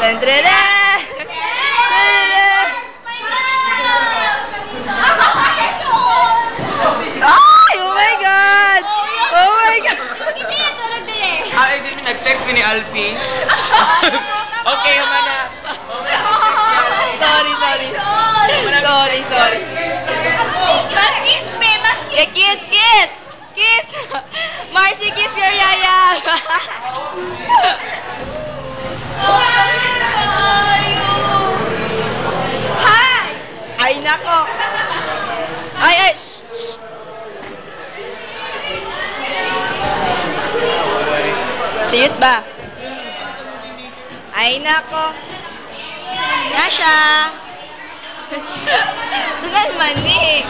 Ay! Oh my God! Oh my God! Nag-sex ni Alfie. Okay, humana. Sorry. Mas-kiss me, mas-kiss. Kiss! Marcy, kiss your yaya! Hi! Ay, nako! Ay! Shh! Serious ba? Ay, nako! Nasha! Tunas mani!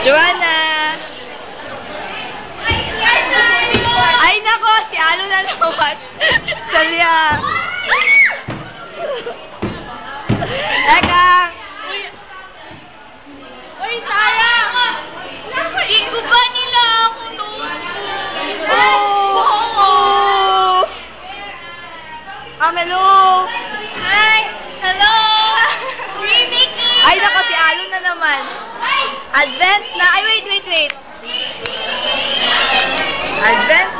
Joanna! Ay, nako! Si Alo na naman! Salya! Teka! Uy, Tara! Iko ba nila ako noon? Oh! Hello! Hi! Hello! Rimiki! Ay, nako! Si Alo na naman! Advent na! Ay, wait! Advent